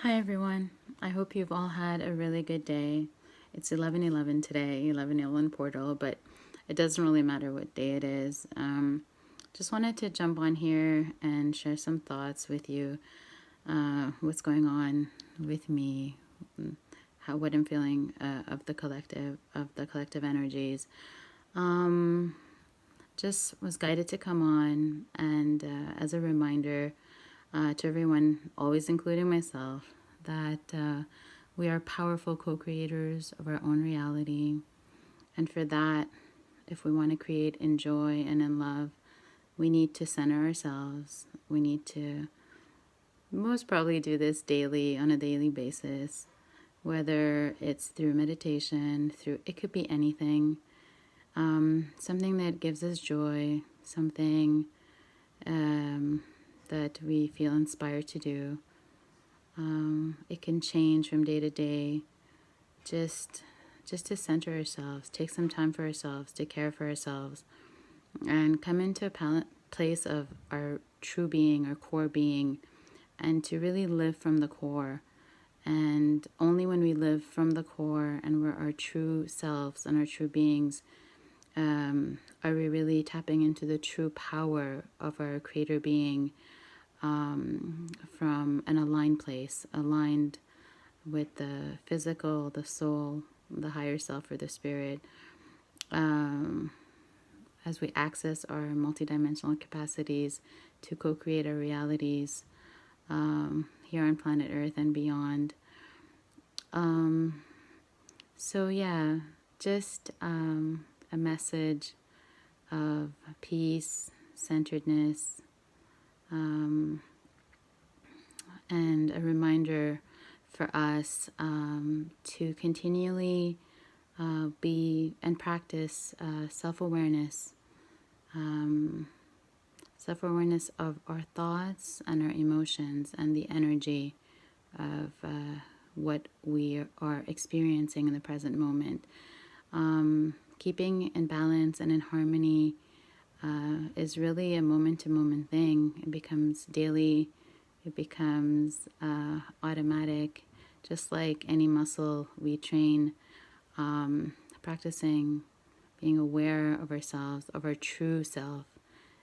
Hi everyone. I hope you've all had a really good day. It's 11:11 today, 11:11 portal, but it doesn't really matter what day it is. Just wanted to jump on here and share some thoughts with you. What's going on with me, what I'm feeling of the collective energies. Um, just was guided to come on, and as a reminder to everyone, always including myself, that we are powerful co creators of our own reality. And for that, if we want to create in joy and in love, we need to center ourselves. We need to most probably do this daily, on a daily basis, whether it's through meditation, through it could be anything, something that gives us joy, something that we feel inspired to do. It can change from day to day. Just, just to center ourselves, take some time for ourselves, to care for ourselves, and come into a place of our true being, our core being, and to really live from the core. And only when we live from the core and we're our true selves and our true beings, are we really tapping into the true power of our creator being, from an aligned place, aligned with the physical, the soul, the higher self, or the spirit, um, as we access our multidimensional capacities to co create our realities here on planet Earth and beyond. So, yeah, just a message of peace, centeredness, and a reminder for us to continually be and practice self awareness of our thoughts and our emotions and the energy of what we are experiencing in the present moment. Keeping in balance and in harmony is really a moment to moment thing. It becomes daily, it becomes automatic, just like any muscle we train, practicing being aware of ourselves, of our true self,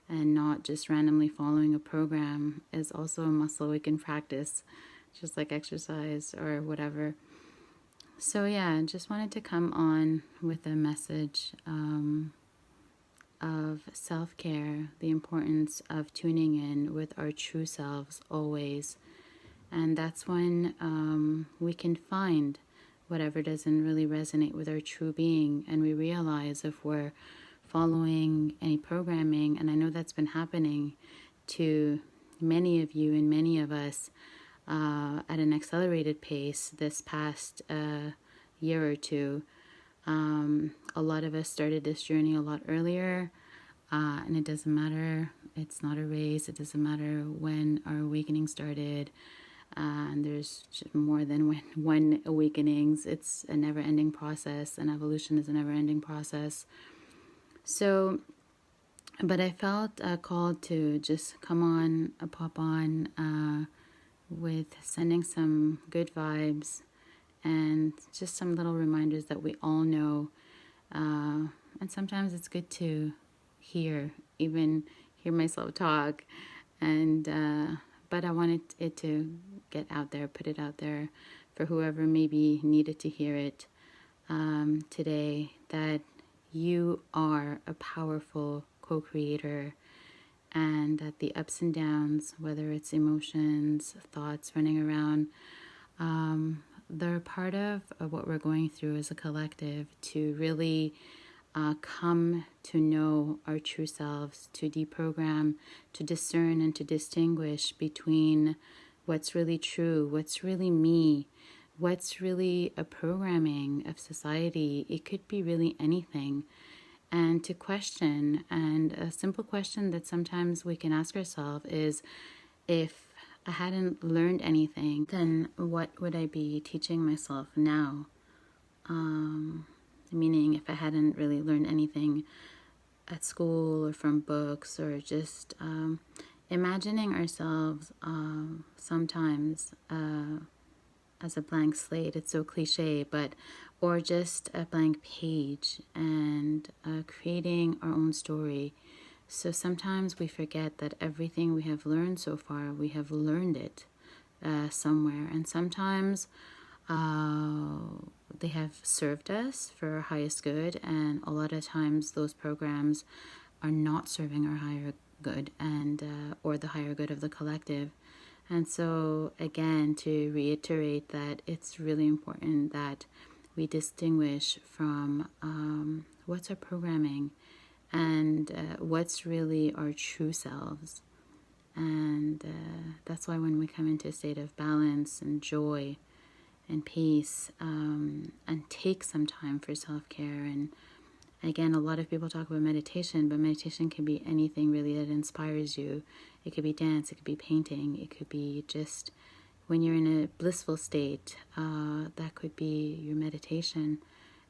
and not just randomly following a program is also a muscle we can practice, just like exercise or whatever. So, yeah, just wanted to come on with a message of self care, the importance of tuning in with our true selves always. And that's when we can find whatever doesn't really resonate with our true being, and we realize if we're following any programming. And I know that's been happening to many of you and many of us at an accelerated pace this past year or two. A lot of us started this journey a lot earlier, and it doesn't matter. It's not a race. It doesn't matter when our awakening started. And there's more than one awakenings. It's a never-ending process, and evolution is a never-ending process. So, but I felt called to just come on, pop on, with sending some good vibes and just some little reminders that we all know. And sometimes it's good to even hear myself talk. And but I wanted it to get out there, put it out there for whoever maybe needed to hear it today, that you are a powerful co-creator, and that the ups and downs, whether it's emotions, thoughts running around, they're part of what we're going through as a collective to really come to know our true selves, to deprogram, to discern, and to distinguish between what's really true, what's really me, what's really a programming of society. It could be really anything. And to question, and a simple question that sometimes we can ask ourselves is, if I hadn't learned anything, then what would I be teaching myself now? Meaning, if I hadn't really learned anything at school or from books, or just imagining ourselves sometimes as a blank slate. It's so cliche, but or just a blank page, and creating our own story. So sometimes we forget that everything we have learned so far, we have learned it somewhere, and sometimes they have served us for our highest good, and a lot of times those programs are not serving our higher good and or the higher good of the collective. And so again, to reiterate that it's really important that we distinguish from what's our programming and what's really our true selves. And that's why when we come into a state of balance and joy and peace, and take some time for self-care. And again, a lot of people talk about meditation, but meditation can be anything really that inspires you. It could be dance, it could be painting, it could be just when you're in a blissful state, that could be your meditation.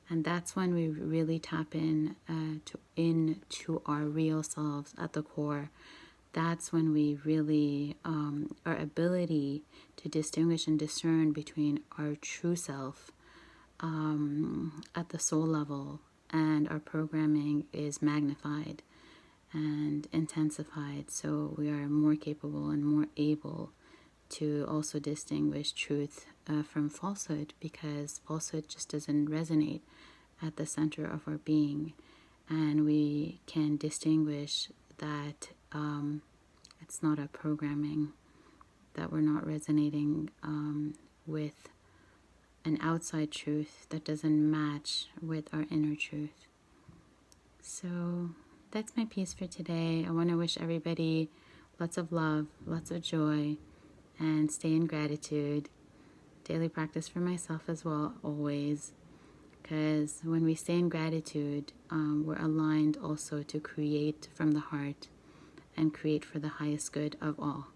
And that's when we really tap into our real selves at the core. That's when we really, our ability to distinguish and discern between our true self at the soul level and our programming is magnified and intensified. So we are more capable and more able to also distinguish truth from falsehood, because falsehood just doesn't resonate at the center of our being. And we can distinguish that it's not a programming, that we're not resonating with an outside truth that doesn't match with our inner truth. So that's my piece for today. I want to wish everybody lots of love, lots of joy, and stay in gratitude. Daily practice for myself as well, always. Because when we stay in gratitude, we're aligned also to create from the heart and create for the highest good of all.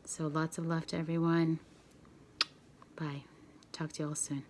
So lots of love to everyone. Bye. Talk to you all soon.